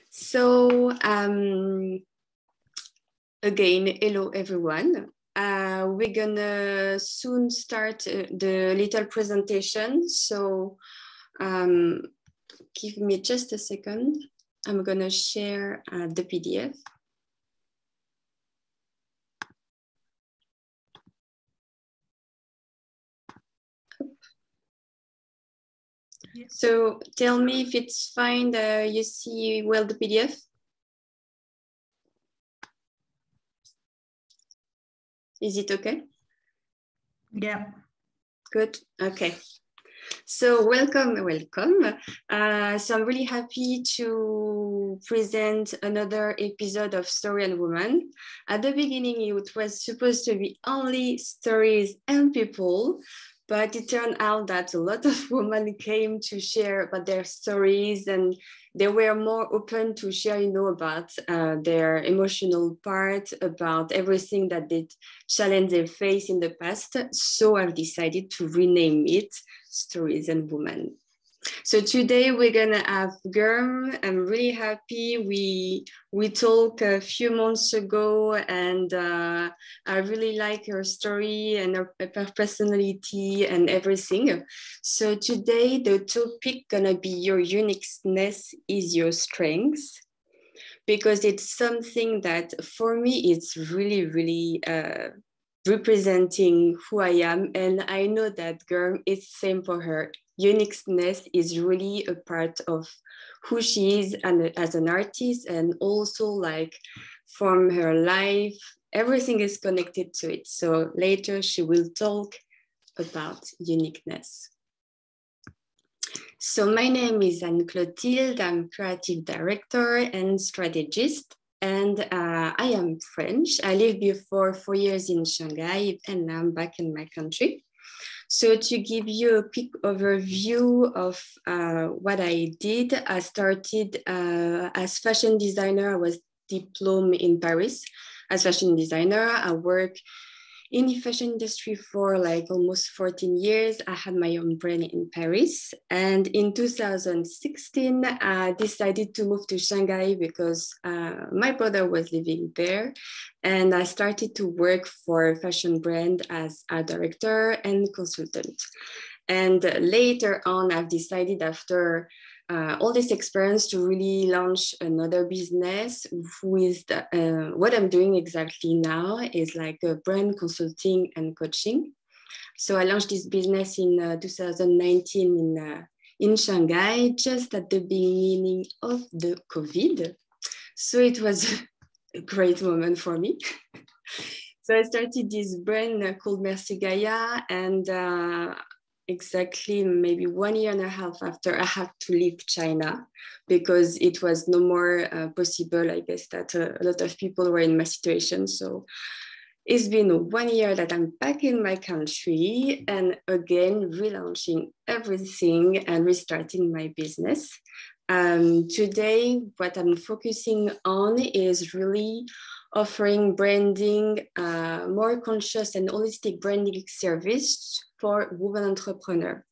So again, hello everyone. We're gonna soon start the little presentation. So give me just a second. I'm gonna share the PDF. So tell me if it's fine. You see well the PDF? Is it okay? Yeah. Good. Okay. So welcome. So I'm really happy to present another episode of Story and Woman. At the beginning, it was supposed to be only stories and people, but it turned out that a lot of women came to share about their stories, and they were more open to share, about their emotional part, about everything that they challenge they face in the past. So I've decided to rename it Stories and Women. So today we're gonna have Germ. I'm really happy. We talked a few months ago, and I really like her story and her personality and everything. So today the topic gonna be your uniqueness is your strength, because it's something that for me it's really representing who I am, and I know that Germ is same for her. Uniqueness is really a part of who she is and as an artist, and also like from her life, everything is connected to it. So later she will talk about uniqueness. So my name is Anne Clotilde. I'm creative director and strategist, and I am French. I lived before 4 years in Shanghai, and now I'm back in my country. So to give you a quick overview of what I did, I started as fashion designer. I was diplomed in Paris as fashion designer. I worked in the fashion industry for like almost 14 years. I had my own brand in Paris. And in 2016, I decided to move to Shanghai because my brother was living there. And I started to work for a fashion brand as a director and consultant. And later on, I've decided after all this experience to really launch another business with what I'm doing exactly now is like a brand consulting and coaching. So I launched this business in 2019 in Shanghai, just at the beginning of the COVID. So it was a great moment for me. So I started this brand called Merci Gaia, and exactly maybe 1 year and a half after, I had to leave China because it was no more possible. I guess that a lot of people were in my situation. So it's been 1 year that I'm back in my country, and again, relaunching everything and restarting my business. Today, what I'm focusing on is really offering branding, more conscious and holistic branding service for women entrepreneurs.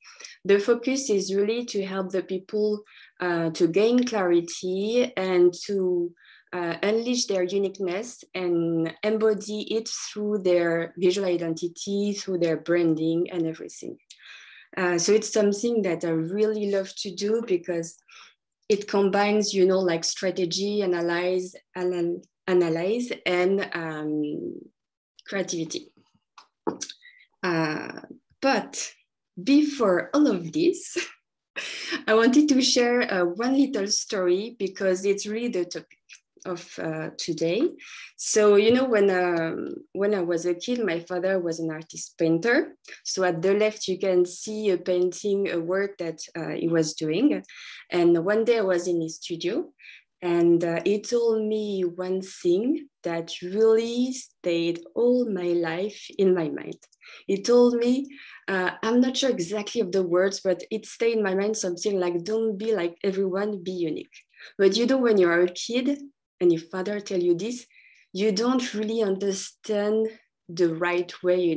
The focus is really to help the people to gain clarity and to unleash their uniqueness and embody it through their visual identity, through their branding and everything. So it's something that I really love to do because it combines, like strategy, analyze, and creativity. But before all of this, I wanted to share one little story because it's really the topic of today. So, when I was a kid, my father was an artist painter. So at the left, you can see a painting, a work that he was doing. And one day I was in his studio, and he told me one thing that really stayed all my life in my mind. He told me, I'm not sure exactly of the words, but it stayed in my mind something like, don't be like everyone, be unique. But when you are a kid and your father tell you this, you don't really understand the right way,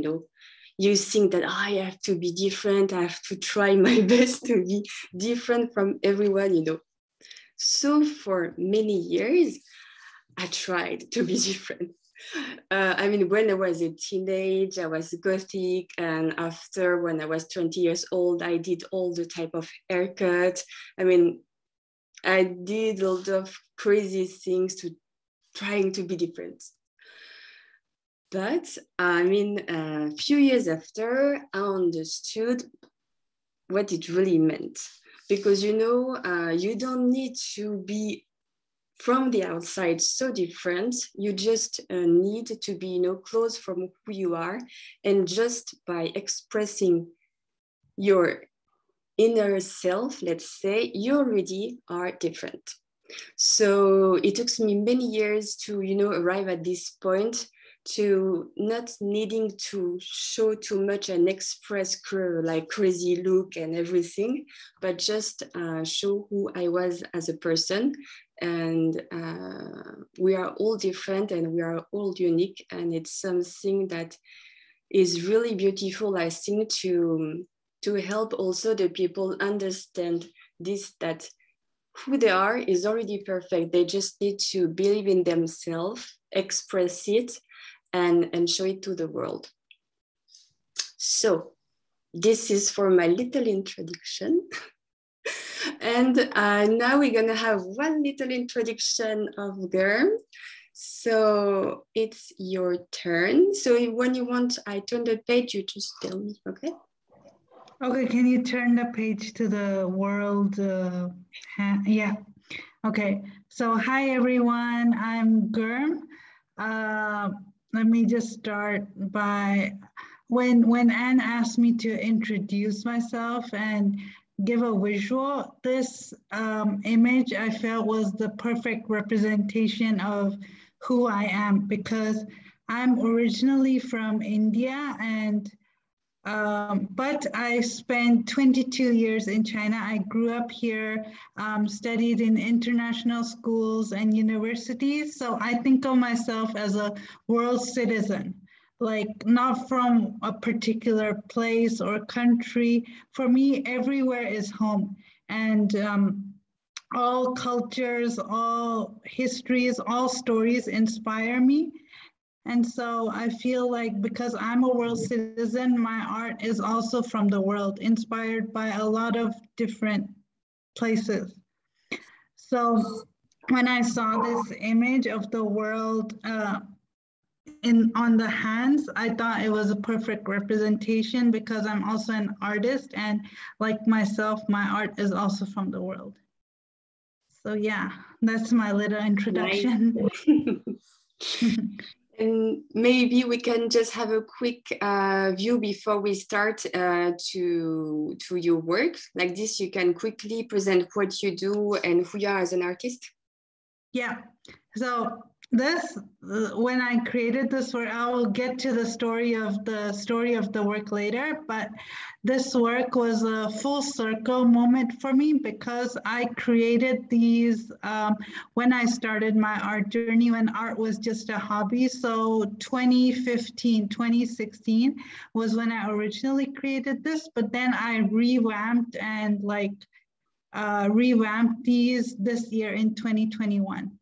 You think that I have to be different, I have to try my best to be different from everyone, So for many years, I tried to be different. I mean, when I was a teenage, I was gothic. And after, when I was 20 years old, I did all the type of haircut. I mean, I did a lot of crazy things to trying to be different. But I mean, a few years after, I understood what it really meant. Because, you know, you don't need to be from the outside so different. You just need to be, you know, close from who you are. And just by expressing your inner self, let's say, you already are different. So it took me many years to, you know, arrive at this point, to not needing to show too much and express like crazy look and everything, but just show who I was as a person. And we are all different and we are all unique. And it's something that is really beautiful, I think, to help also the people understand this, that who they are is already perfect. They just need to believe in themselves, express it, and show it to the world. So this is for my little introduction. And now we're gonna have one little introduction of Germ. So it's your turn. So when you want, I turn the page, you just tell me, okay? Okay, can you turn the page to the world? Yeah. Okay, so hi everyone, I'm Germ. Let me just start by, when Anne asked me to introduce myself and give a visual, this image I felt was the perfect representation of who I am, because I'm originally from India, and but I spent 22 years in China. I grew up here, studied in international schools and universities. So I think of myself as a world citizen, like not from a particular place or country. For me, everywhere is home. And all cultures, all histories, all stories inspire me. And so I feel like, because I'm a world citizen, my art is also from the world, inspired by a lot of different places. So when I saw this image of the world on the hands, I thought it was a perfect representation, because I'm also an artist, and like myself, my art is also from the world. So yeah, that's my little introduction. Nice. And maybe we can just have a quick view before we start to your work. Like this, you can quickly present what you do and who you are as an artist. Yeah. So this, when I created this work, I will get to the story of the work later, but this work was a full circle moment for me, because I created these when I started my art journey, when art was just a hobby. So 2015, 2016 was when I originally created this, but then I revamped and revamped these this year in 2021.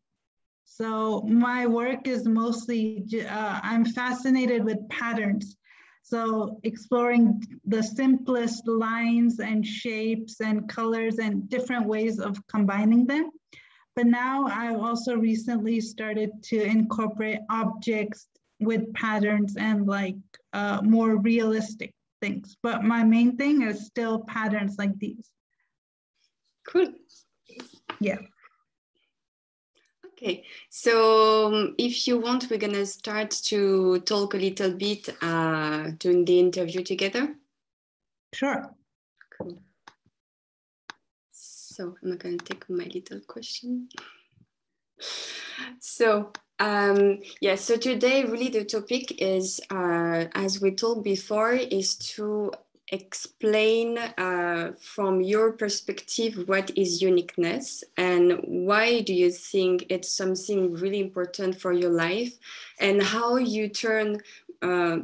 So my work is mostly, I'm fascinated with patterns. So exploring the simplest lines and shapes and colors and different ways of combining them. But now I've also recently started to incorporate objects with patterns and more realistic things. But my main thing is still patterns like these. Cool. Yeah. Okay, so if you want, we're gonna start to talk a little bit during the interview together. Sure. Cool. So I'm gonna take my little question. So so today really the topic is, as we told before, is to explain from your perspective what is uniqueness and why do you think it's something really important for your life, and how you turn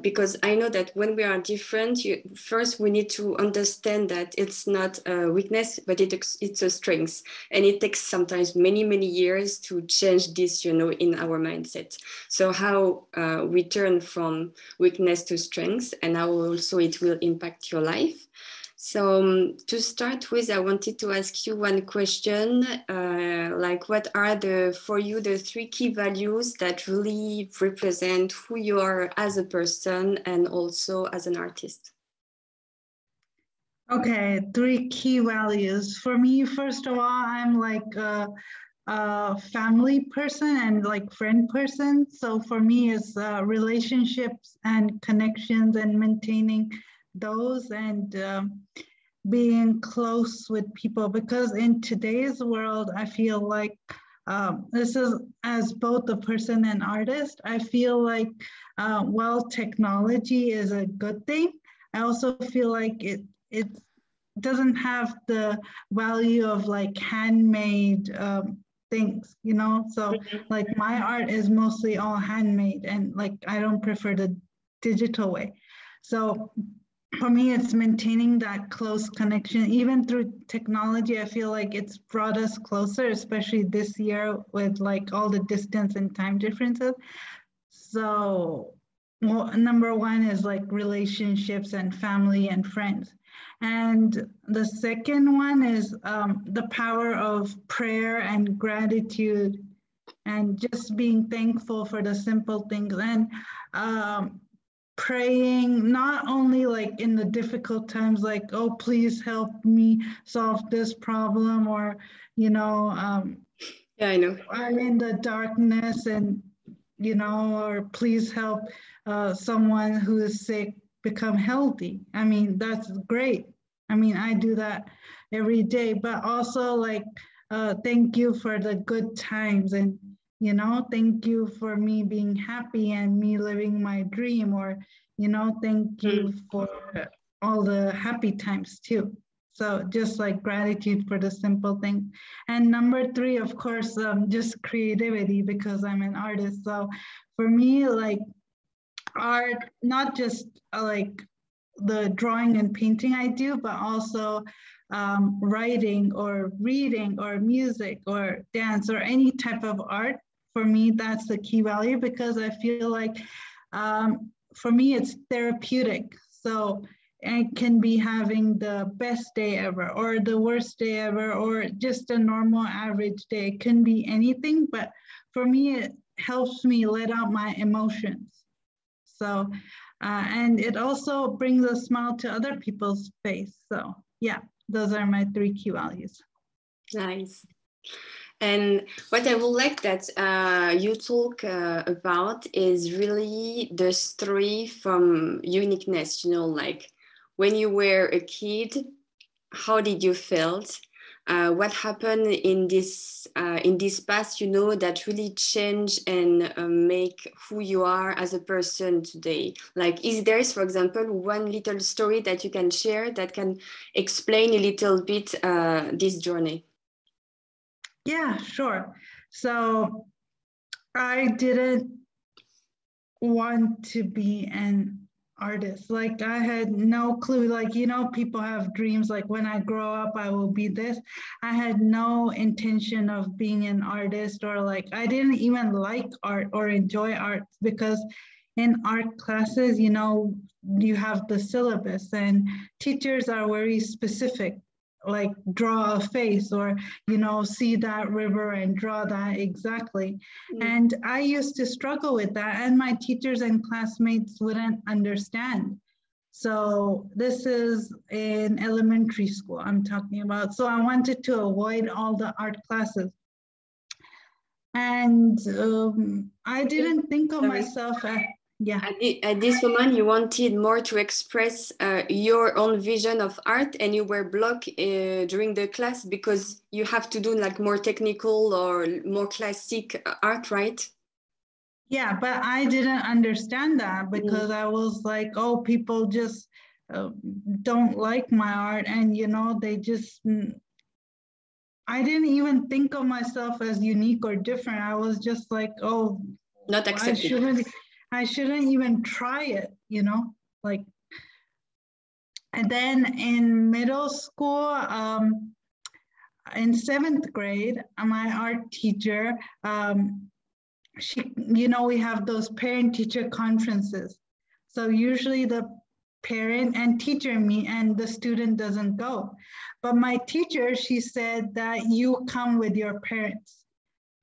because I know that when we are different, first we need to understand that it's not a weakness, but it's a strength. And it takes sometimes many, many years to change this, you know, in our mindset. So how we turn from weakness to strength, and how also it will impact your life. So to start with, I wanted to ask you one question, like what are for you the 3 key values that really represent who you are as a person and also as an artist? Okay, 3 key values. For me, first of all, I'm like a family person and like friend person. So for me, it's relationships and connections and maintaining those and being close with people, because in today's world, I feel like this is as both a person and artist. I feel like while technology is a good thing, I also feel like it doesn't have the value of like handmade things, you know? So like my art is mostly all handmade, and like I don't prefer the digital way. So for me, it's maintaining that close connection. Even through technology, I feel like it's brought us closer, especially this year with like all the distance and time differences. So well, number 1 is like relationships and family and friends. And the second one is the power of prayer and gratitude and just being thankful for the simple things. And praying not only like in the difficult times, like, oh, please help me solve this problem, or, you know, Yeah, I know. I'm in the darkness and, you know, or please help someone who is sick become healthy. I mean, that's great. I mean, I do that every day, but also like, thank you for the good times, and, you know, thank you for me being happy and me living my dream, or, you know, thank you for all the happy times too. So just like gratitude for the simple things. And number 3, of course, just creativity, because I'm an artist. So for me, like art, not just like the drawing and painting I do, but also writing or reading or music or dance or any type of art. For me, that's the key value, because I feel like for me, it's therapeutic. So I can be having the best day ever or the worst day ever or just a normal average day. It can be anything, but for me, it helps me let out my emotions. So, and it also brings a smile to other people's face. So yeah, those are my 3 key values. Nice. And what I would like that you talk about is really the story from Uniqueness, you know, like when you were a kid, how did you felt? What happened in this past, you know, that really change and make who you are as a person today? Like, is there, for example, one little story that you can share that can explain a little bit this journey? Yeah, sure. So I didn't want to be an artist. Like I had no clue. Like, you know, people have dreams like when I grow up, I will be this. I had no intention of being an artist, or like I didn't even like art or enjoy art, because in art classes, you know, you have the syllabus and teachers are very specific, like draw a face, or, you know, see that river and draw that exactly. And I used to struggle with that, and my teachers and classmates wouldn't understand. So this is in elementary school I'm talking about. So I wanted to avoid all the art classes. And I didn't think of myself as, yeah. At this moment, you wanted more to express your own vision of art, and you were blocked during the class because you have to do like more technical or more classic art, right? Yeah, but I didn't understand that, because I was like, oh, people just don't like my art, and, you know, they just, I didn't even think of myself as unique or different. I was just like, oh, Not accepted. I shouldn't even try it, you know, like. And then in middle school, in 7th grade, my art teacher, she, you know, we have those parent-teacher conferences. So usually the parent and teacher meet and the student doesn't go. But my teacher, she said that you come with your parents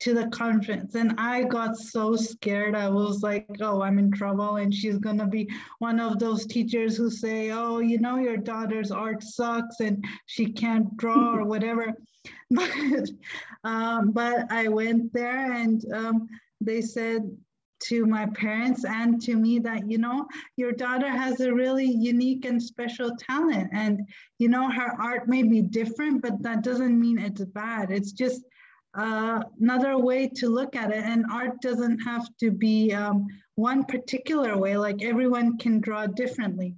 to the conference. And I got so scared. I was like, oh, I'm in trouble. And she's going to be one of those teachers who say, oh, you know, your daughter's art sucks and she can't draw or whatever. But I went there and they said to my parents and to me that, you know, your daughter has a really unique and special talent. And, you know, her art may be different, but that doesn't mean it's bad. It's just another way to look at it. And art doesn't have to be one particular way, like everyone can draw differently.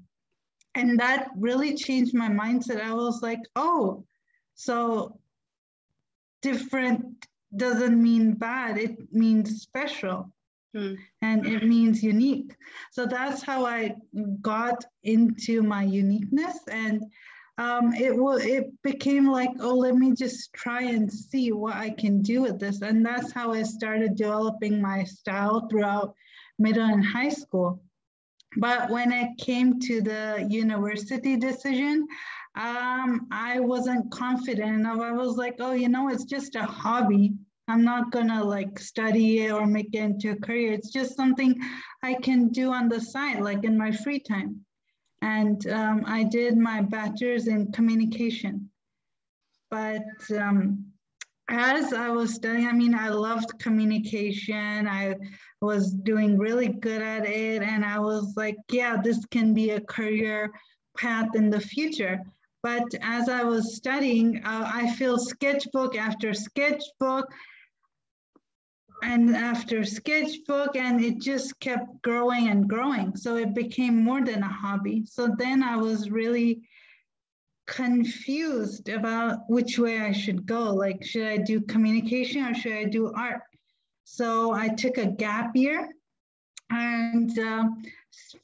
And that really changed my mindset. I was like, oh, so different doesn't mean bad, it means special. And it means unique. So that's how I got into my uniqueness. And it became like, oh, let me just try and see what I can do with this. And that's how I started developing my style throughout middle and high school. But when it came to the university decision, I wasn't confident enough. I was like, oh, you know, it's just a hobby. I'm not gonna like study it or make it into a career. It's just something I can do on the side, like in my free time. And I did my bachelor's in communication. But as I was studying, I mean, I loved communication. I was doing really good at it. And I was like, yeah, this can be a career path in the future. But as I was studying, I feel sketchbook after sketchbook and after sketchbook, and it just kept growing and growing. So it became more than a hobby. So then I was really confused about which way I should go. Like, should I do communication or should I do art? So I took a gap year, and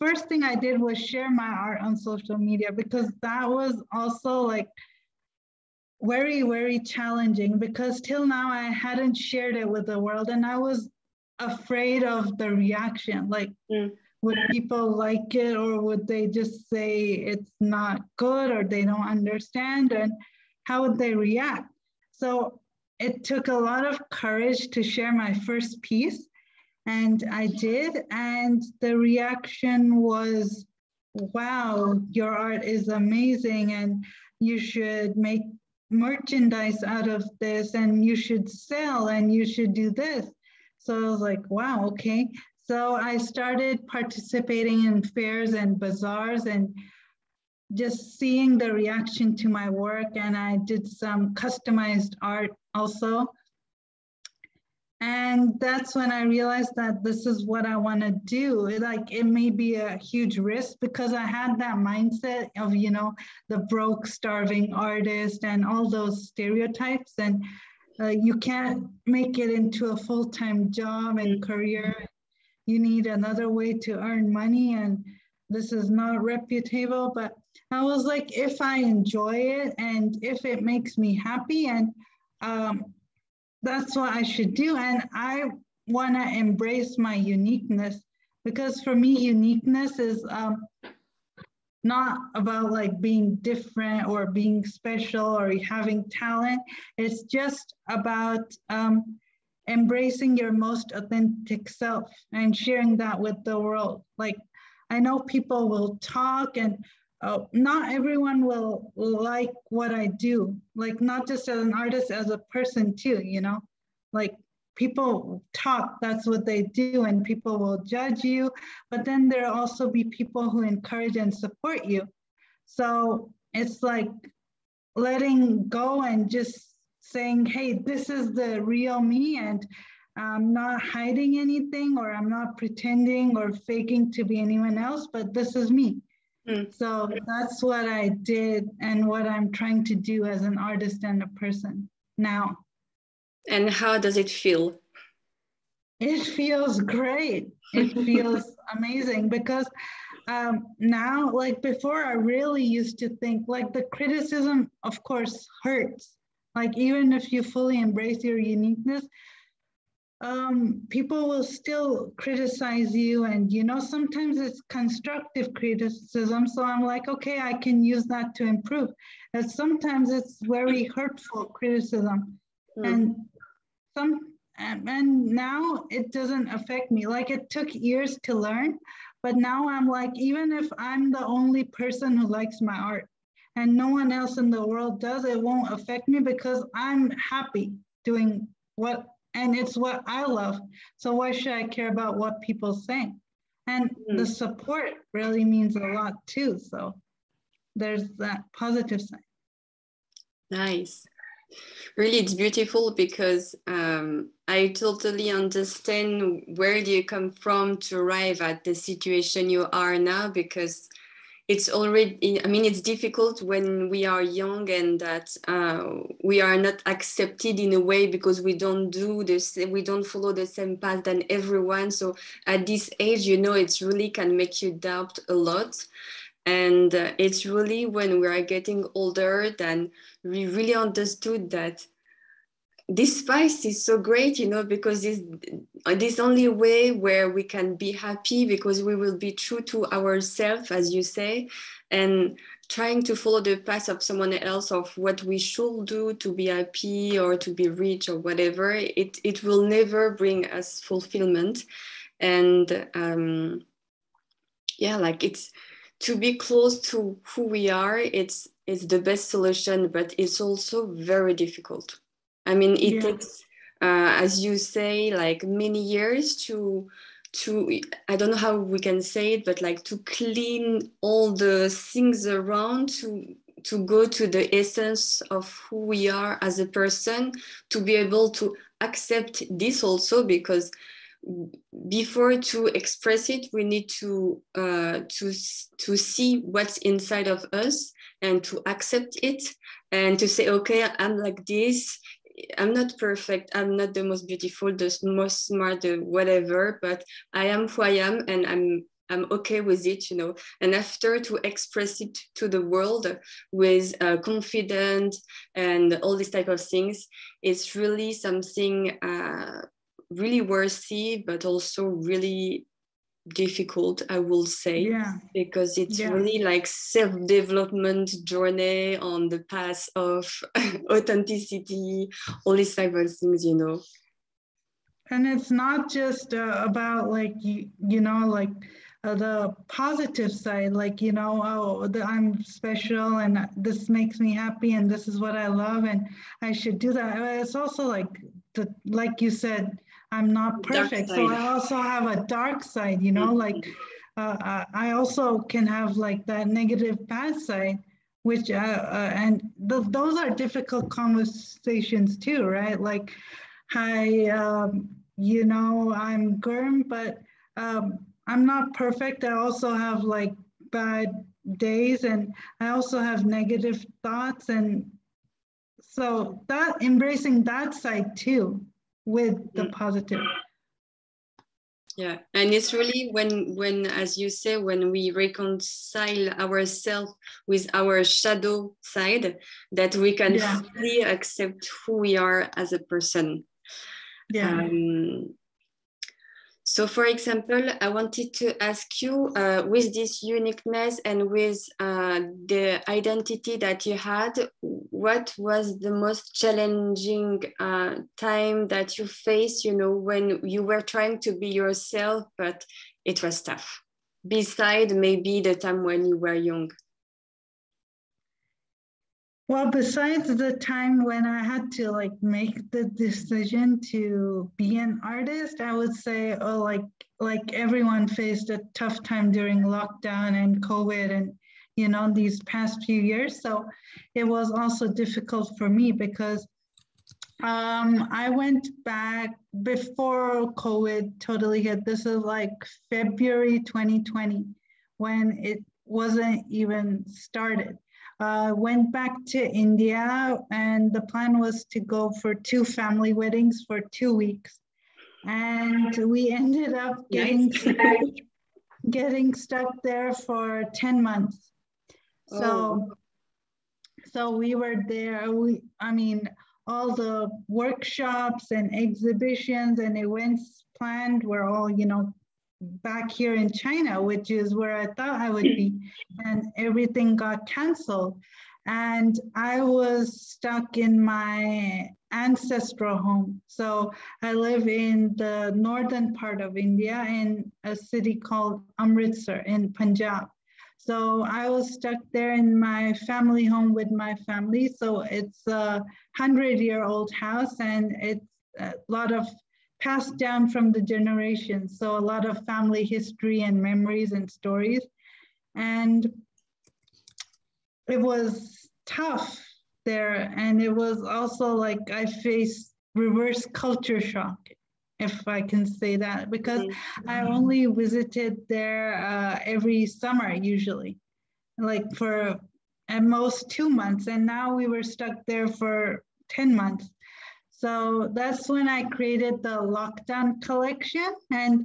first thing I did was share my art on social media, because that was also like very, very challenging, because till now I hadn't shared it with the world and I was afraid of the reaction. Like, would people like it, or would they just say it's not good, or they don't understand, and how would they react? So it took a lot of courage to share my first piece, and I did, and the reaction was, wow, your art is amazing and you should make merchandise out of this and you should sell and you should do this. So I was like, wow, okay. So I started participating in fairs and bazaars and just seeing the reaction to my work. And I did some customized art also. And that's when I realized that this is what I want to do. Like, it may be a huge risk, because I had that mindset of, you know, the broke, starving artist and all those stereotypes. And you can't make it into a full-time job and career. You need another way to earn money, and this is not reputable. But I was like, if I enjoy it and if it makes me happy, and that's what I should do. And I want to embrace my uniqueness, because for me, uniqueness is not about like being different or being special or having talent. It's just about embracing your most authentic self and sharing that with the world. Like, I know people will talk, and not everyone will like what I do. Like, not just as an artist, as a person too, you know? Like, people talk, that's what they do, and people will judge you. But then there'll also be people who encourage and support you. So it's like letting go and just saying, hey, this is the real me, and I'm not hiding anything, or I'm not pretending or faking to be anyone else, but this is me. So that's what I did and what I'm trying to do as an artist and a person now. And how does it feel? It feels great. It feels amazing because now, like before, I really used to think like the criticism, of course, hurts. Like even if you fully embrace your uniqueness, people will still criticize you, and sometimes it's constructive criticism. So I'm like, okay, I can use that to improve. And sometimes it's very hurtful criticism, Mm. and some and now it doesn't affect me. Like it took years to learn, but now I'm like, even if I'm the only person who likes my art and no one else in the world does, it won't affect me because I'm happy doing what, and it's what I love. So why should I care about what people think? And the Mm. support really means a lot too. So there's that positive side. Nice. Really, it's beautiful because I totally understand where do you come from to arrive at the situation you are now, because it's already, I mean, it's difficult when we are young and that we are not accepted in a way because we don't do this, we don't follow the same path than everyone. So at this age, it's really can make you doubt a lot. And it's really when we are getting older that we really understood that this spice is so great, because this only way where we can be happy, because we will be true to ourselves, as you say, and trying to follow the path of someone else of what we should do to be happy or to be rich or whatever, it will never bring us fulfillment. And yeah, like it's to be close to who we are, it's the best solution, but it's also very difficult. I mean, it Yeah. takes as you say, like many years to I don't know how we can say it, but like to clean all the things around, to go to the essence of who we are as a person, to be able to accept this also, because before to express it, we need to see what's inside of us and to accept it, and to say, okay, I'm like this. I'm not perfect. I'm not the most beautiful, the most smart, the whatever, but I am who I am, and I'm okay with it. And after to express it to the world with confidence and all these type of things, it's really something really worthy, but also really difficult, I will say, Yeah. because it's Yeah. really like self-development journey on the path of authenticity, all these type of things. And it's not just about like like the positive side, like I'm special and this makes me happy and this is what I love and I should do that. It's also like like you said, I'm not Dark perfect, so side. I also have a dark side. Like I also can have like that negative bad side, which and those are difficult conversations too, right? Like, hi, I'm Gurm, but I'm not perfect. I also have like bad days and I also have negative thoughts. And so that embracing that side too with the Mm. positive. Yeah, and it's really when, as you say, when we reconcile ourselves with our shadow side, that we can Yeah. fully accept who we are as a person. Yeah. So, for example, I wanted to ask you, with this uniqueness and with the identity that you had, what was the most challenging time that you faced, when you were trying to be yourself, but it was tough, beside maybe the time when you were young? Well, besides the time when I had to like make the decision to be an artist, I would say, oh, like everyone faced a tough time during lockdown and COVID and these past few years. So it was also difficult for me because I went back before COVID totally hit. This is like February 2020 when it wasn't even started. Went back to India and the plan was to go for 2 family weddings for 2 weeks. and we ended up getting stuck there for 10 months. So, so we were there. I mean, all the workshops and exhibitions and events planned were all, you know, back here in China, which is where I thought I would be, and everything got canceled. And I was stuck in my ancestral home. So I live in the northern part of India in a city called Amritsar in Punjab. So I was stuck there in my family home with my family. So it's a 100-year-old house, and it's a lot of passed down from the generations. So a lot of family history and memories and stories. And it was tough there. And it was also like I faced reverse culture shock, if I can say that, because I only visited there every summer usually, like for at most 2 months. And now we were stuck there for 10 months. So that's when I created the lockdown collection. And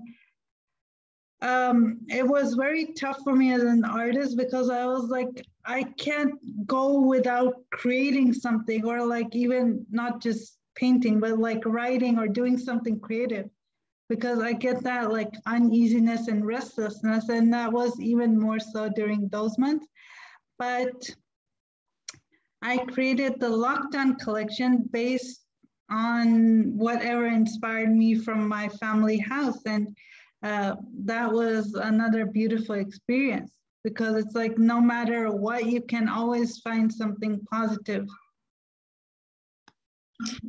it was very tough for me as an artist, because I was like, I can't go without creating something, or like even not just painting, but like writing or doing something creative, because I get that like uneasiness and restlessness. And that was even more so during those months. But I created the lockdown collection based on whatever inspired me from my family house. And that was another beautiful experience, because it's like no matter what, you can always find something positive.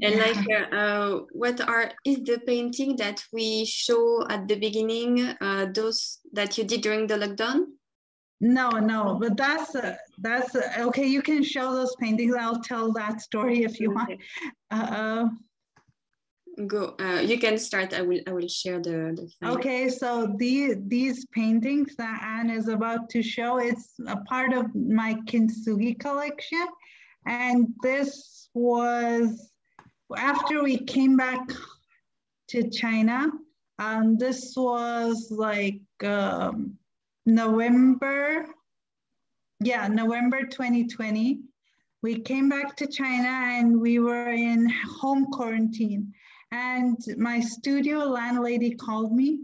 And like, is the painting that we show at the beginning, those that you did during the lockdown? No, but that's okay. You can show those paintings. I'll tell that story if you want. Go. You can start. I will share the file. Okay, so these paintings that Anne is about to show, it's a part of my kintsugi collection, and this was after we came back to China. This was like November 2020. We came back to China and we were in home quarantine. And my studio landlady called me.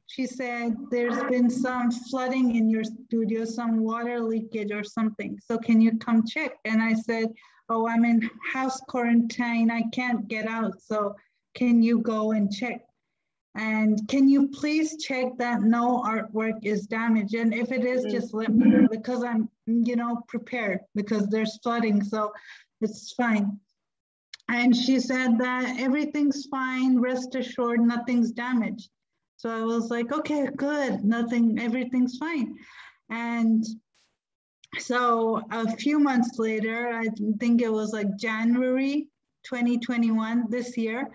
She said, there's been some flooding in your studio, some water leakage or something. So can you come check? And I said, oh, I'm in house quarantine. I can't get out. So can you go and check? And can you please check that no artwork is damaged? And if it is, just let me know, because I'm, prepared, because there's flooding, so it's fine. And she said that everything's fine, rest assured, nothing's damaged. So I was like, okay, good, everything's fine. And so a few months later, I think it was like January 2021, this year,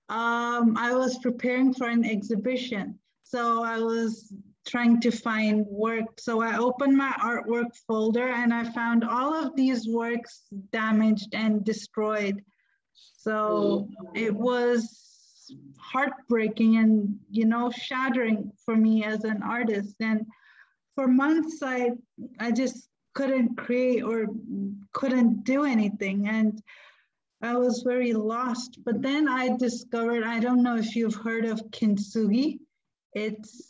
I was preparing for an exhibition. So I was trying to find work. So I opened my artwork folder and I found all of these works damaged and destroyed. So it was heartbreaking and, shattering for me as an artist. And for months, I just couldn't create or couldn't do anything. And I was very lost. But then I discovered, I don't know if you've heard of kintsugi. It's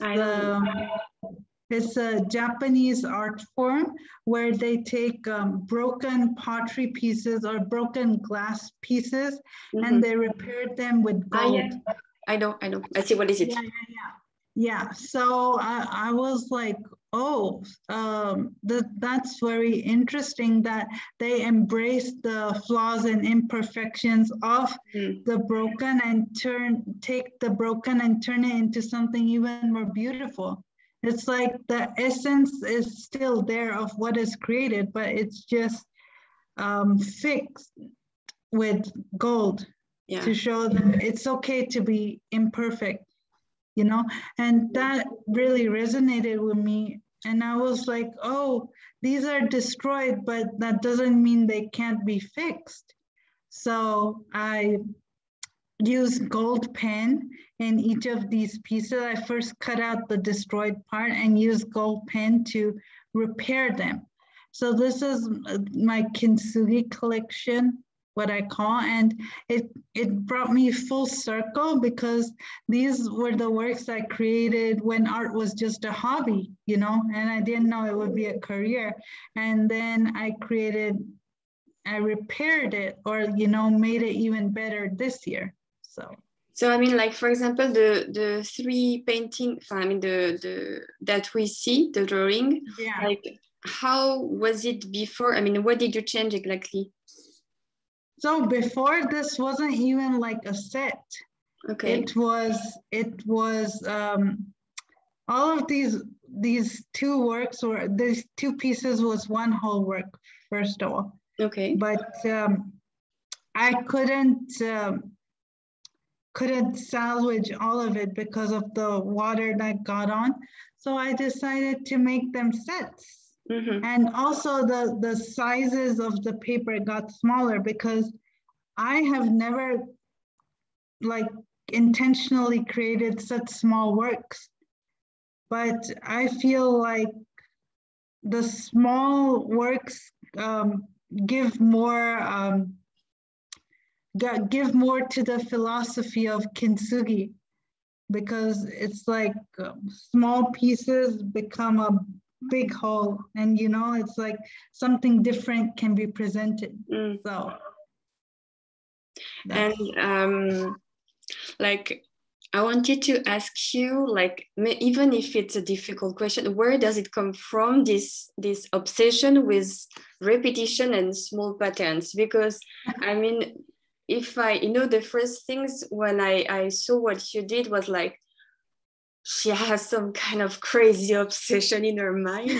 a Japanese art form where they take broken pottery pieces or broken glass pieces and they repair them with gold. I know. I see. What is it? Yeah. So I was like, oh, that's very interesting that they embrace the flaws and imperfections of the broken and take the broken and turn it into something even more beautiful. It's like the essence is still there of what is created, but it's just fixed with gold to show that it's okay to be imperfect. And that really resonated with me. And I was like, oh, these are destroyed, but that doesn't mean they can't be fixed. So I use gold pen in each of these pieces. I first cut out the destroyed part and use gold pen to repair them. So this is my kintsugi collection, what I call, and it brought me full circle because these were the works I created when art was just a hobby, you know, and I didn't know it would be a career. And then I repaired it, or, you know, made it even better this year. So I mean, like, for example, the three painting, I mean, the that we see, the drawing, yeah. like, how was it before? I mean, what did you change exactly? So before, this wasn't even like a set. Okay. It was all of these two works, or these two pieces, was one whole work, first of all. Okay. But I couldn't salvage all of it because of the water that got on. So I decided to make them sets. Mm-hmm. And also the sizes of the paper got smaller because I have never like intentionally created such small works. But I feel like the small works give more to the philosophy of kintsugi, because it's like small pieces become a big whole, and, you know, it's like something different can be presented. So and like, I wanted to ask you, like, even if it's a difficult question, where does it come from, this obsession with repetition and small patterns? Because I mean, if I, you know, the first things when I saw what you did was like, she has some kind of crazy obsession in her mind.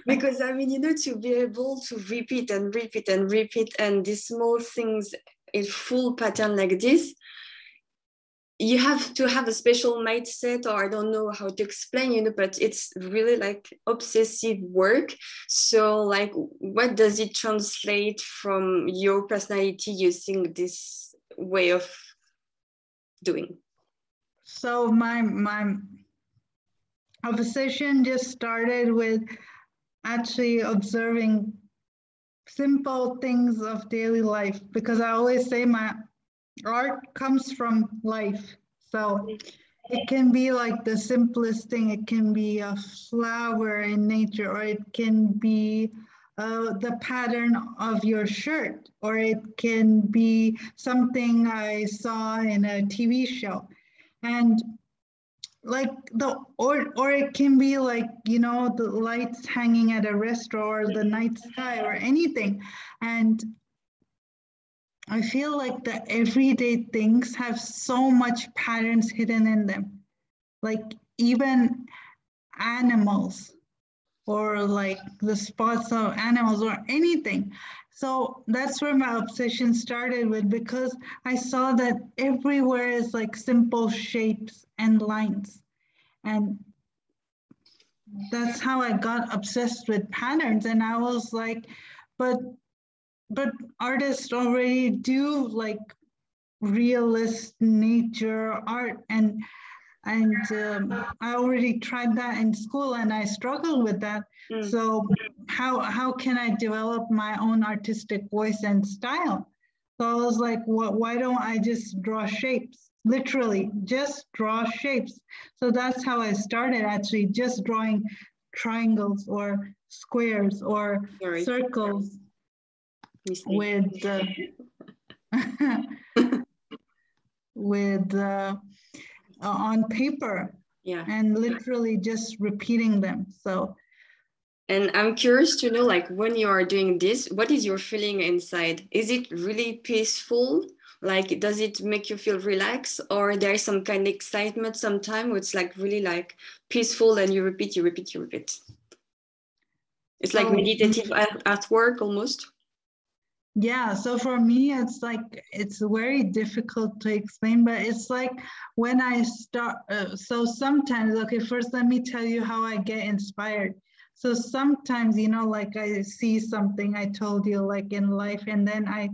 Because I mean, you know, to be able to repeat and repeat and repeat, and these small things in full pattern like this, you have to have a special mindset, or I don't know how to explain, you know, but it's really like obsessive work. So like, what does it translate from your personality using this way of doing? So my obsession just started with actually observing simple things of daily life, because I always say my art comes from life. So it can be like the simplest thing. It can be a flower in nature, or it can be the pattern of your shirt, or it can be something I saw in a TV show. And like or it can be like, you know, the lights hanging at a restaurant, or the night sky, or anything. And I feel like the everyday things have so much patterns hidden in them, like even animals, or like the spots of animals, or anything. So that's where my obsession started with, because I saw that everywhere is like simple shapes and lines. And that's how I got obsessed with patterns. And I was like, but artists already do like realist nature art, and I already tried that in school and I struggled with that. So how can I develop my own artistic voice and style? So I was like, why don't I just draw shapes? Literally, just draw shapes. So that's how I started, actually, just drawing triangles or squares or circles with with on paper, and literally just repeating them. So, and I'm curious to know, like, when you are doing this, what is your feeling inside? Is it really peaceful? Like, does it make you feel relaxed, or there is some kind of excitement sometimes where it's like really like peaceful, and you repeat, you repeat, you repeat? It's like meditative artwork almost. Yeah, so for me, it's like, it's very difficult to explain, but it's like when I start, so sometimes, okay, first let me tell you how I get inspired. So sometimes, you know, like I see something I told you like in life, and then I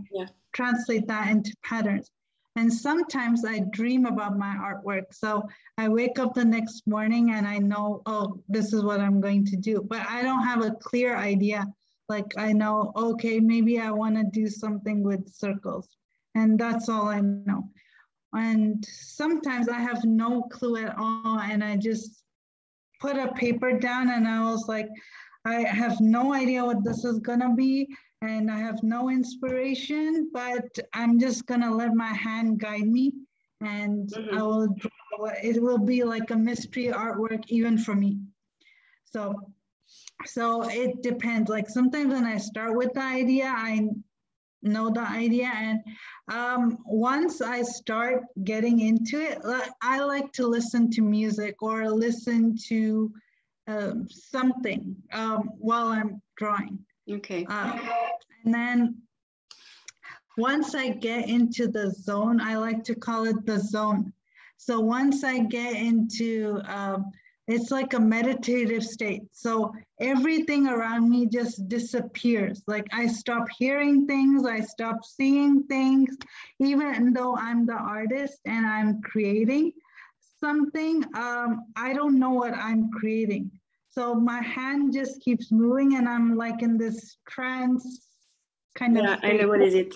translate that into patterns. And sometimes I dream about my artwork. So I wake up the next morning and I know, oh, this is what I'm going to do. But I don't have a clear idea. Like I know, okay, maybe I want to do something with circles. And that's all I know. And sometimes I have no clue at all. And I just put a paper down and I was like, I have no idea what this is gonna be and I have no inspiration, but I'm just gonna let my hand guide me and I will draw, it will be like a mystery artwork even for me. So it depends. Like sometimes when I start with the idea, I know the idea, and once I start getting into it, I like to listen to music or listen to something while I'm drawing. Okay. And then once I get into the zone, I like to call it the zone. So once I get into, it's like a meditative state. So everything around me just disappears. Like I stop hearing things, I stop seeing things, even though I'm the artist and I'm creating something, I don't know what I'm creating. So my hand just keeps moving and I'm like in this trance kind of state. I know what is it.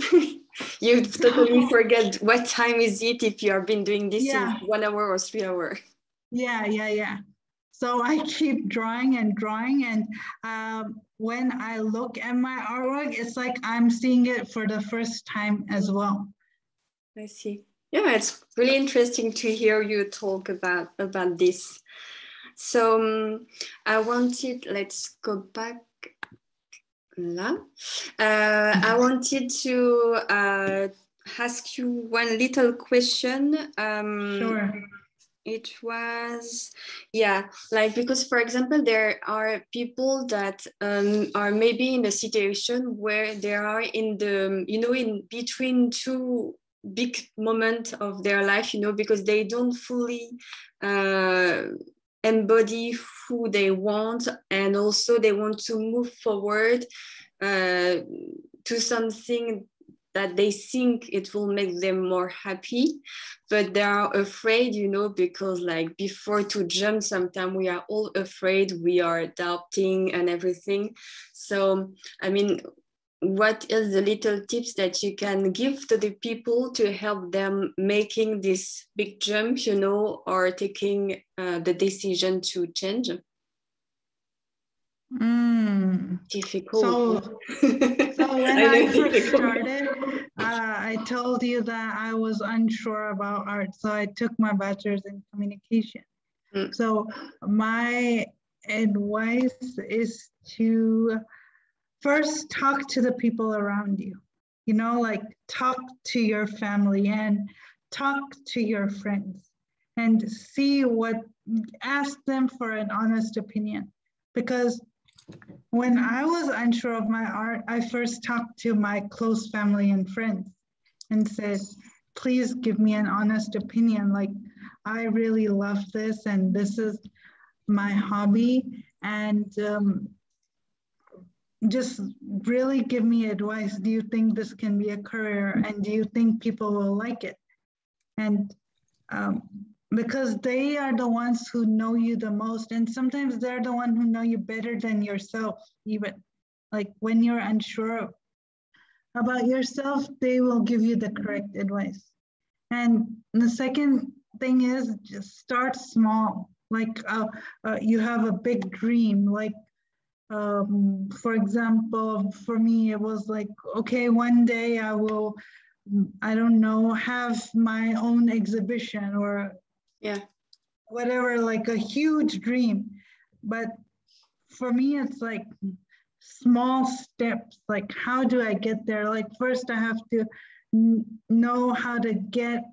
You totally forget what time is it if you have been doing this in 1 hour or 3 hours. Yeah. So I keep drawing and drawing, and when I look at my artwork, it's like I'm seeing it for the first time as well. I see. Yeah, it's really interesting to hear you talk about this. So I wanted, let's go back. I wanted to ask you one little question. Sure. It was, like, because for example, there are people that are maybe in a situation where they are in the, in between two big moments of their life, because they don't fully embody who they want, and also they want to move forward to something that they think it will make them more happy, but they are afraid, because like before to jump, sometimes we are all afraid, we are doubting and everything. So, I mean, what is the little tips that you can give to the people to help them making this big jump, or taking the decision to change? Difficult. So when I first started, I told you that I was unsure about art. So I took my bachelor's in communication. So my advice is to first talk to the people around you, like talk to your family and talk to your friends and ask them for an honest opinion. Because when I was unsure of my art, I first talked to my close family and friends and said, please give me an honest opinion. Like, I really love this and this is my hobby. And just really give me advice. Do you think this can be a career? And do you think people will like it? And because they are the ones who know you the most. And sometimes they're the one who know you better than yourself, even. Like when you're unsure about yourself, they will give you the correct advice. And the second thing is just start small. Like you have a big dream. Like, for example, for me, it was like, okay, one day I will, I don't know, have my own exhibition or whatever, like a huge dream. But for me, it's like small steps. Like, how do I get there? Like, first I have to know how to get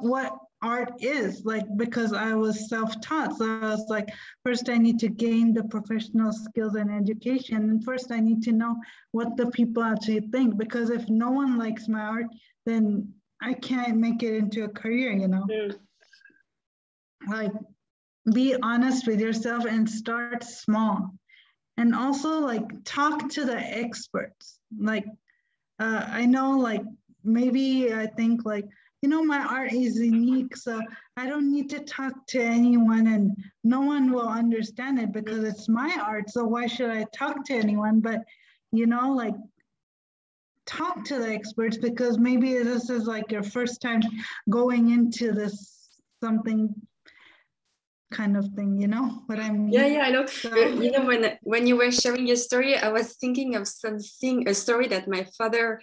what art is, like, because I was self-taught. So I was like, first I need to gain the professional skills and education. And first I need to know what the people actually think, because if no one likes my art, then I can't make it into a career, Like, be honest with yourself and start small. And also, like, talk to the experts. Like, I know, like, maybe I think like, you know, my art is unique, so I don't need to talk to anyone and no one will understand it because it's my art. So why should I talk to anyone? But, you know, like talk to the experts because maybe this is like your first time going into this something kind of thing, you know what I mean? Yeah, I know. So, You know, when you were sharing your story, I was thinking of a story that my father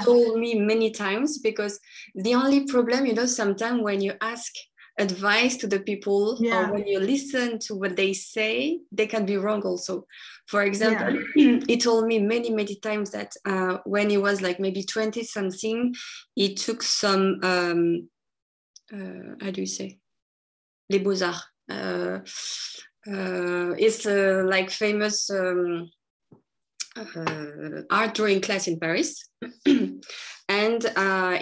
told me many times, because the only problem, you know, sometimes when you ask advice to the people or when you listen to what they say, they can be wrong also. For example, he told me many times that when he was like maybe 20 something, he took some, how do you say? Les Beaux-Arts. It's like famous art drawing class in Paris. And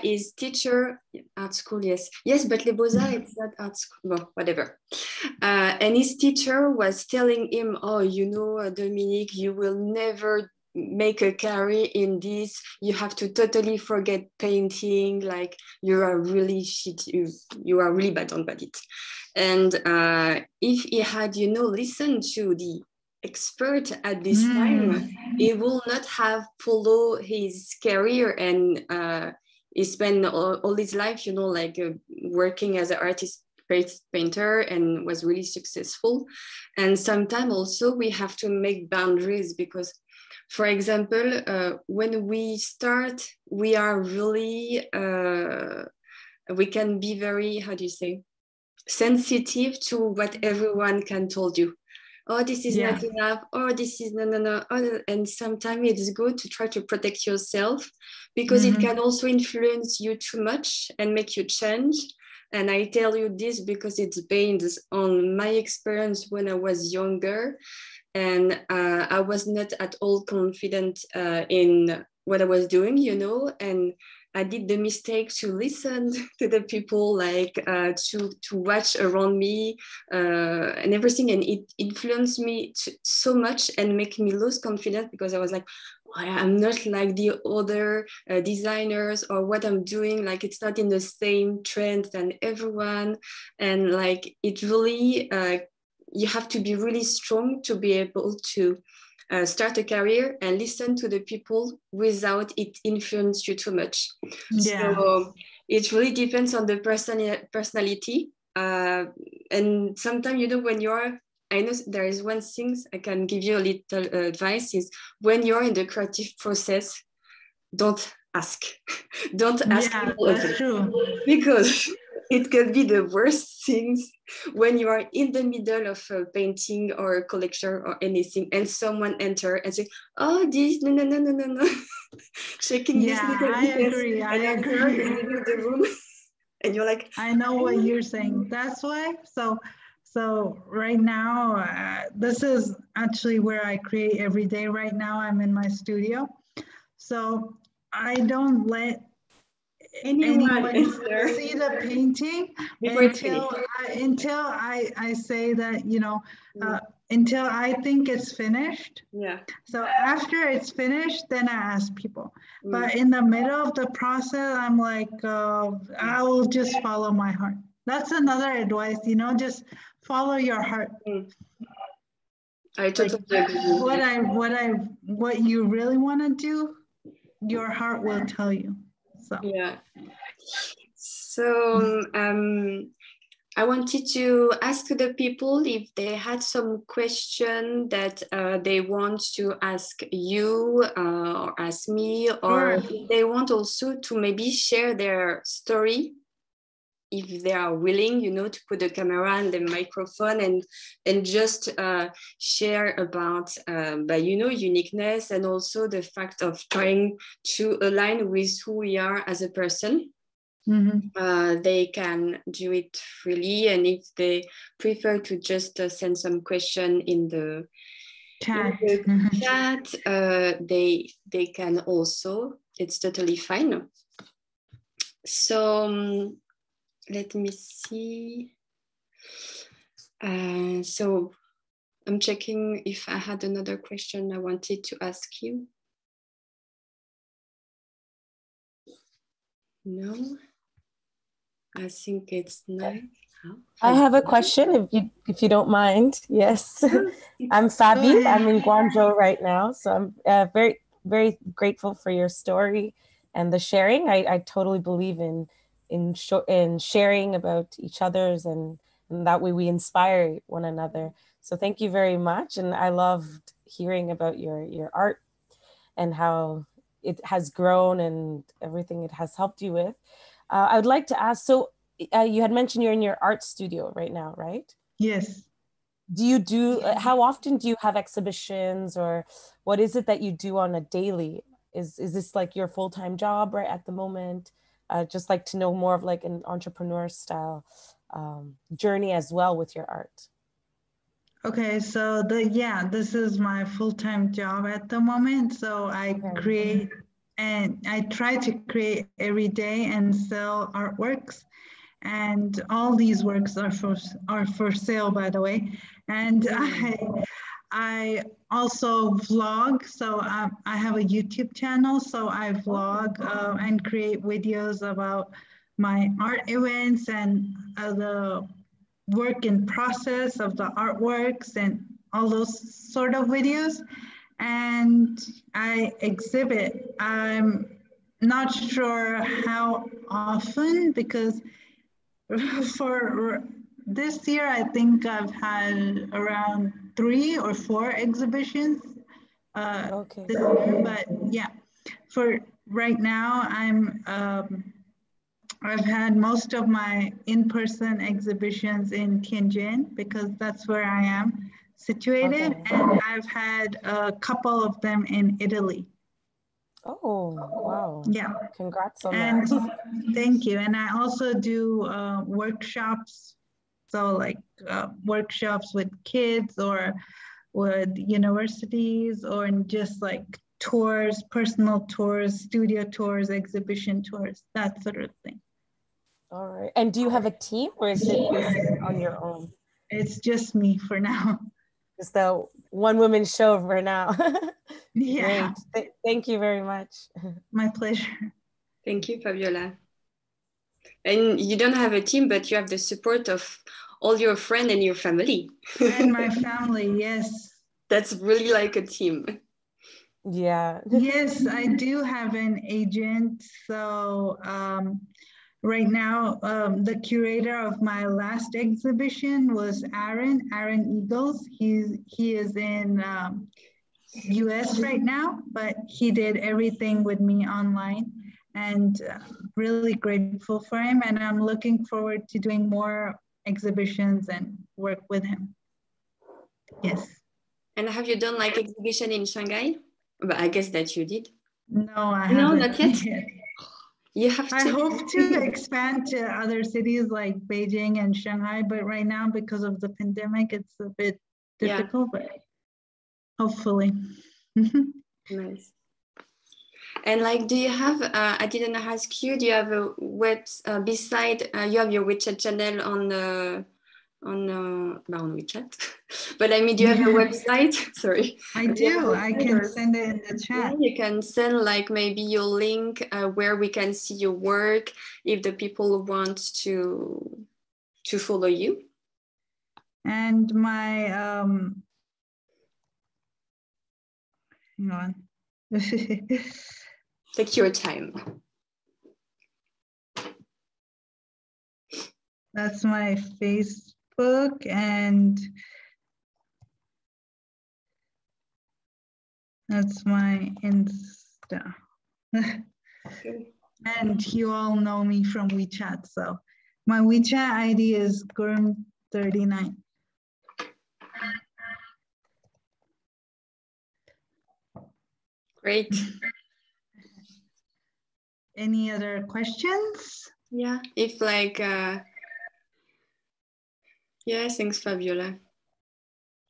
his teacher, art school, yes, but Les Beaux-Arts, it's not art school, well, whatever. And his teacher was telling him, oh, you know, Dominique, you will never make a career in this. You have to totally forget painting. Like you are really shit. You are really bad at it. And if he had, you know, listened to the expert at this time, he will not have followed his career, and he spent all his life, you know, like working as an artist painter and was really successful. And sometimes also we have to make boundaries because, for example, when we start, we are really, we can be very, how do you say, sensitive to what everyone can told you. Oh, this is not enough. Oh, this is no. Oh, and sometimes it's good to try to protect yourself because it can also influence you too much and make you change. And I tell you this because it's based on my experience when I was younger. And I was not at all confident in what I was doing, you know, and I did the mistake to listen to the people, like to watch around me and everything, and it influenced me so much and make me lose confidence because I was like, I'm not like the other designers, or what I'm doing, like it's not in the same trend than everyone, and like it really you have to be really strong to be able to start a career and listen to the people without it influence you too much. So it really depends on the personality. And sometimes, you know, when you're, I know there is one thing I can give you a little advice is when you're in the creative process, don't ask. Don't ask people that's true. because it can be the worst things when you are in the middle of a painting or a collection or anything, and someone enter and say, "Oh, this no," shaking this little I agree. and after is leaving the room, and you're like, I know what you're saying. That's why. So right now, this is actually where I create every day. Right now, I'm in my studio, so I don't let anyone see the painting until I say that, you know, until I think it's finished. So after it's finished, then I ask people. But in the middle of the process, I'm like, I will just follow my heart. That's another advice, you know, just follow your heart. I totally agree. What you really want to do, your heart will tell you. So So I wanted to ask the people if they had some question that they want to ask you or ask me, or if they want also to maybe share their story, if they are willing, you know, to put the camera and the microphone and just share about, you know, uniqueness, and also the fact of trying to align with who we are as a person. They can do it freely, and if they prefer to just send some question in the chat, they can also. It's totally fine. So let me see. So I'm checking if I had another question I wanted to ask you. No, I think it's nice. I have a question, if you don't mind. Yes, I'm Fabi. I'm in Guangzhou right now, so I'm very, very grateful for your story and the sharing. I totally believe in sharing about each other's, and that way we inspire one another. So thank you very much, and I loved hearing about your art and how it has grown and everything it has helped you with. I would like to ask, so you had mentioned you're in your art studio right now, right? Yes. How often do you have exhibitions, or what is it that you do on a daily? Is this like your full-time job right at the moment? Just like to know more of like an entrepreneur style journey as well with your art. Okay, so this is my full-time job at the moment. So I create and I try to create every day and sell artworks. And all these works are for sale, by the way. And I also vlog. So I have a YouTube channel. So I vlog and create videos about my art events and the work in process of the artworks and all those sort of videos. And I exhibit. I'm not sure how often, because for this year, I think I've had around 3 or 4 exhibitions this year. But yeah, for right now, I've had most of my in-person exhibitions in Tianjin, because that's where I am situated. And I've had a couple of them in Italy. Oh, wow. Yeah. Congrats on and that. Thank you. And I also do workshops. So like workshops with kids or with universities, or just like tours, personal tours, studio tours, exhibition tours, that sort of thing. All right. And do you have a team, or is it basically on your own? It's just me for now. It's the one woman show for now. Yeah. Great. Thank you very much. My pleasure. Thank you, Fabiola. And you don't have a team, but you have the support of all your friends and your family. And my family, yes. That's really like a team. Yeah. Yes, I do have an agent. So right now, the curator of my last exhibition was Aaron Eagles. He is in US right now, but he did everything with me online, and really grateful for him. And I'm looking forward to doing more exhibitions and work with him. Yes. And have you done like exhibition in Shanghai? But I guess that you did. No, I haven't. Not yet. You have to. I hope to expand to other cities like Beijing and Shanghai, but right now, because of the pandemic, it's a bit difficult, but hopefully. Nice. And like, do you have, I didn't ask you, do you have a web, beside, you have your WeChat channel on WeChat, but I mean, do you have a website? Sorry. I do. I can send it in the chat. Yeah, you can send like maybe your link where we can see your work if the people want to follow you. And my, hang on. Take your time. That's my Facebook, and that's my Insta. Okay. And you all know me from WeChat. So my WeChat ID is Gurm39. Great. Any other questions? Yeah, if like, yeah, thanks, Fabiola.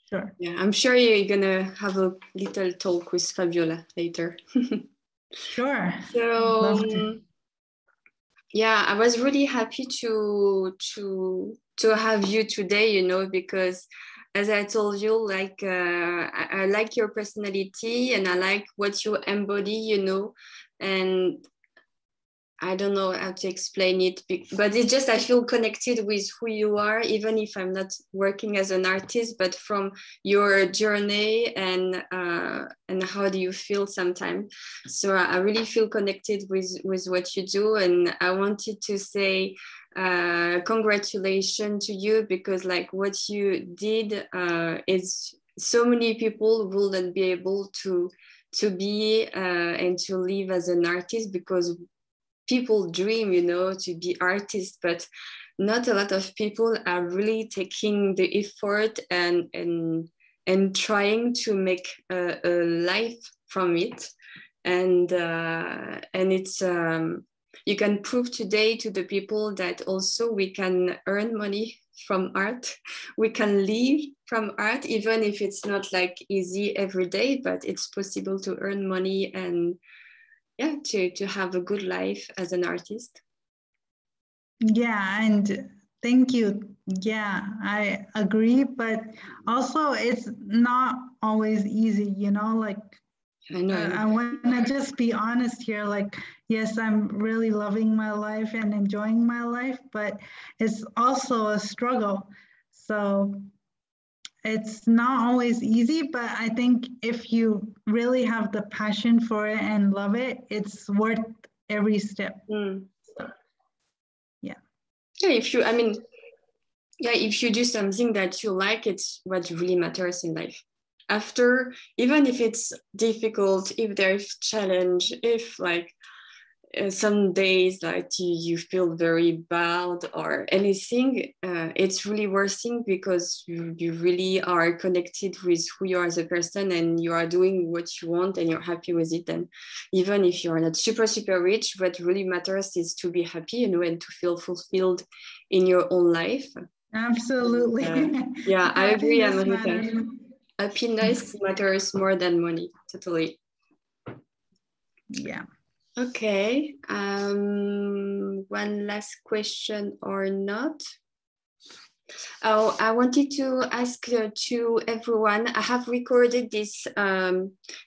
Sure. Yeah, I'm sure you're gonna have a little talk with Fabiola later. Sure. So, yeah, I was really happy to have you today, you know, because as I told you, like I like your personality and I like what you embody, you know, and I don't know how to explain it, but it's just I feel connected with who you are, even if I'm not working as an artist, but from your journey and how do you feel sometimes. So I really feel connected with what you do, and I wanted to say congratulations to you, because like what you did is so many people wouldn't be able to be and to live as an artist, because people dream, you know, to be artists, but not a lot of people are really taking the effort and trying to make a life from it. And it's you can prove today to the people that also we can earn money from art. We can live from art, even if it's not like easy every day, but it's possible to earn money and to have a good life as an artist. Yeah, and thank you. Yeah, I agree, but also it's not always easy, you know, like I know. I want to just be honest here. Like, yes, I'm really loving my life and enjoying my life, but it's also a struggle. So it's not always easy, but I think if you really have the passion for it and love it, it's worth every step. So, yeah. Yeah, if you do something that you like, it's what really matters in life. After, even if it's difficult, if there's challenge, if like some days like you feel very bad or anything, it's really worth it, because you really are connected with who you are as a person, and you are doing what you want and you're happy with it. And even if you're not super rich, what really matters is to be happy, you know, and to feel fulfilled in your own life. Absolutely. Yeah, I agree, Amrita. Matters. Happiness matters more than money. Totally. Yeah. Okay. One last question or not? Oh, I wanted to ask to everyone. I have recorded this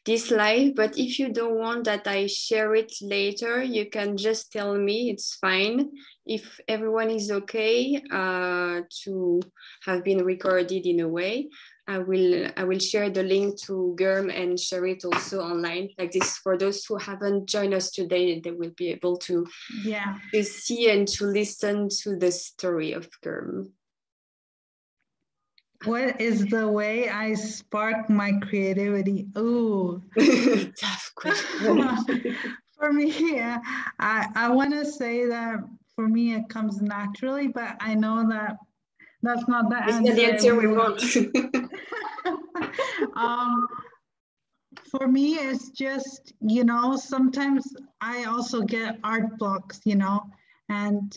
this live, but if you don't want that I share it later, you can just tell me. It's fine. If everyone is okay to have been recorded in a way, I will share the link to Germ and share it also online. Like this, for those who haven't joined us today, they will be able to see and to listen to the story of Germ. What is the way I spark my creativity? Ooh. Tough question. For me, yeah, I want to say that for me it comes naturally, but I know that that's not the answer. It's not the answer we want. For me, it's just, you know, sometimes I also get art blocks, you know, and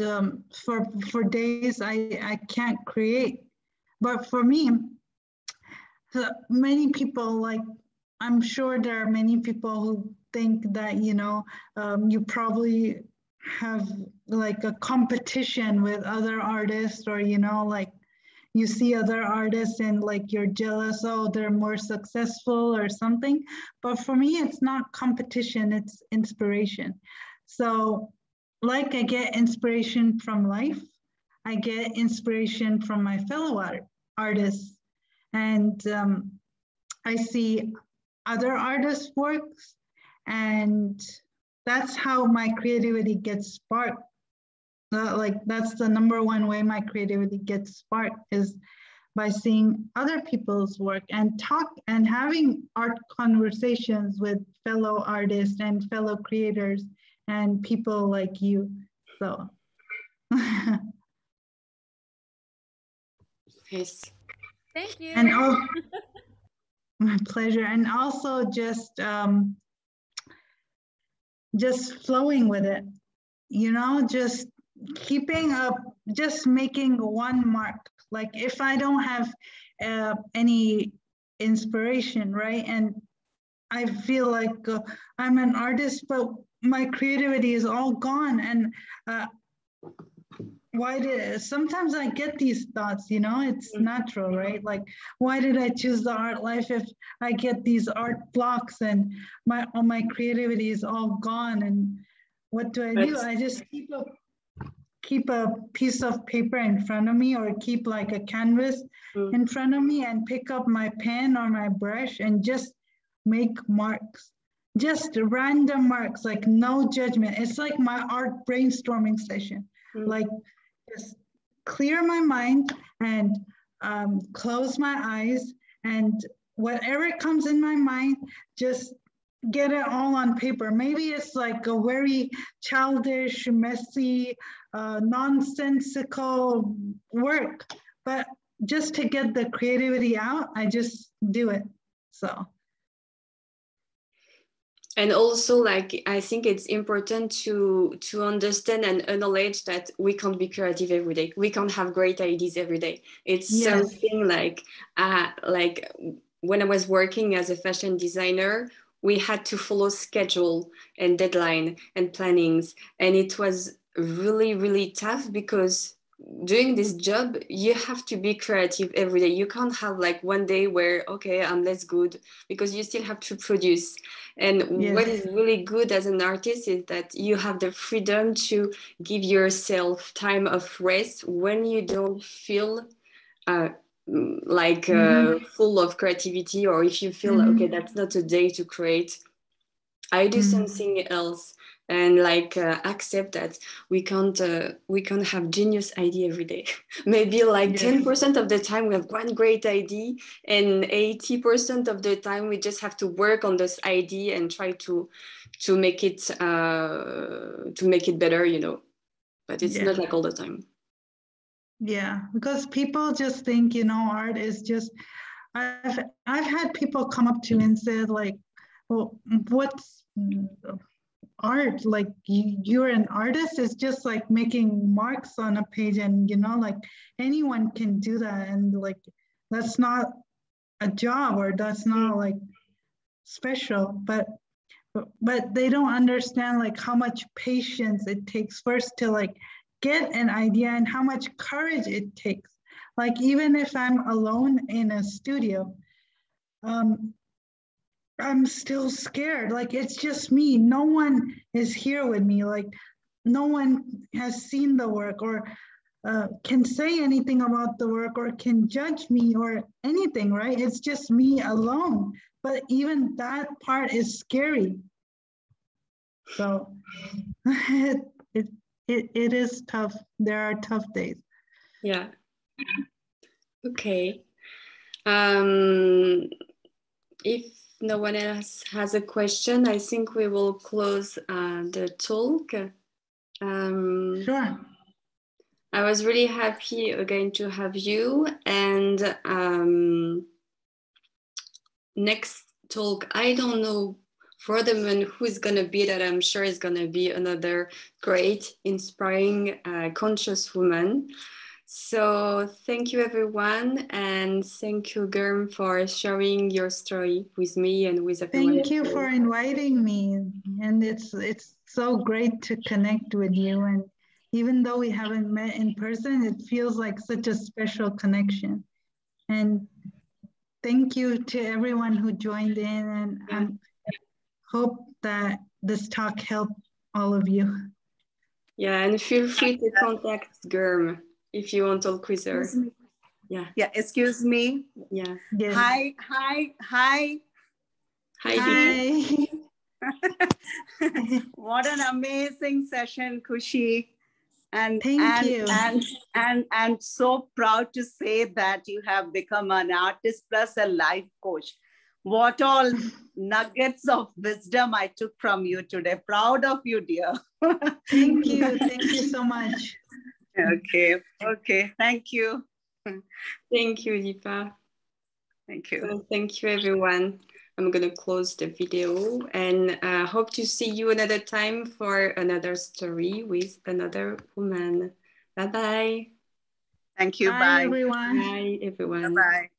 for days I can't create. But for me, many people, like, I'm sure there are many people who think that, you know, you probably have like a competition with other artists, or, you know, like you see other artists and like you're jealous, oh, they're more successful or something. But for me, it's not competition, it's inspiration. So like I get inspiration from life, I get inspiration from my fellow artists. And I see other artists' works, and that's how my creativity gets sparked. Like that's the number one way my creativity gets sparked, is by seeing other people's work and having art conversations with fellow artists and fellow creators and people like you. So Yes. Thank you. And my pleasure. And also just flowing with it, you know, just keeping up, just making one mark. Like if I don't have any inspiration, right? And I feel like I'm an artist, but my creativity is all gone. And sometimes I get these thoughts, you know, it's natural, right? Like, why did I choose the art life if I get these art blocks and all my creativity is all gone? And what do? I just keep a piece of paper in front of me, or keep like a canvas in front of me, and pick up my pen or my brush and just make marks, just random marks, like no judgment. It's like my art brainstorming session. Like just clear my mind and close my eyes, and whatever comes in my mind, just get it all on paper. Maybe it's like a very childish, messy, nonsensical work, but just to get the creativity out, I just do it. So. And also, like, I think it's important to understand and acknowledge that we can't be creative every day. We can't have great ideas every day. It's something like when I was working as a fashion designer, we had to follow schedule and deadline and plannings. And it was really, really tough, because doing this job, you have to be creative every day. You can't have like one day where, okay, I'm less good, because you still have to produce. And what is really good as an artist is that you have the freedom to give yourself time of rest when you don't feel full of creativity, or if you feel okay, that's not a day to create, I do something else. And like accept that we can't have genius idea every day. Maybe like 10% of the time we have one great idea, and 80% of the time we just have to work on this idea and try to make it better, you know. But it's not like all the time. Yeah, because people just think, you know, art is just, I've had people come up to me and said like, well, what's art? Like, you're an artist? It's just like making marks on a page, and you know, like anyone can do that, and like that's not a job, or that's not like special. But they don't understand like how much patience it takes first to like get an idea, and how much courage it takes. Like, even if I'm alone in a studio, I'm still scared. Like, it's just me. No one is here with me. Like, no one has seen the work, or can say anything about the work, or can judge me or anything, right? It's just me alone. But even that part is scary. So it is tough. There are tough days. Yeah. Okay. If no one else has a question, I think we will close the talk. Sure. I was really happy again to have you. And next talk, I don't know for the moment who's going to be, that I'm sure is going to be another great, inspiring, conscious woman. So thank you, everyone. And thank you, Gurm, for sharing your story with me and with everyone. Thank you for inviting me. And it's so great to connect with you. And even though we haven't met in person, it feels like such a special connection. And thank you to everyone who joined in. And I hope that this talk helped all of you. Yeah, and feel free to contact Gurm if you want to talk with her. Yeah. Yeah, excuse me. Yeah. Yes. Hi. Hi. What an amazing session, Khushi. And thank you. And so proud to say that you have become an artist plus a life coach. What all nuggets of wisdom I took from you today. Proud of you, dear. Thank you. Thank you so much. Okay. Thank you. Thank you, Deepa. Thank you. So thank you, everyone. I'm going to close the video, and hope to see you another time for another story with another woman. Bye-bye. Thank you. Bye, Bye. everyone. Bye, everyone. Bye-bye.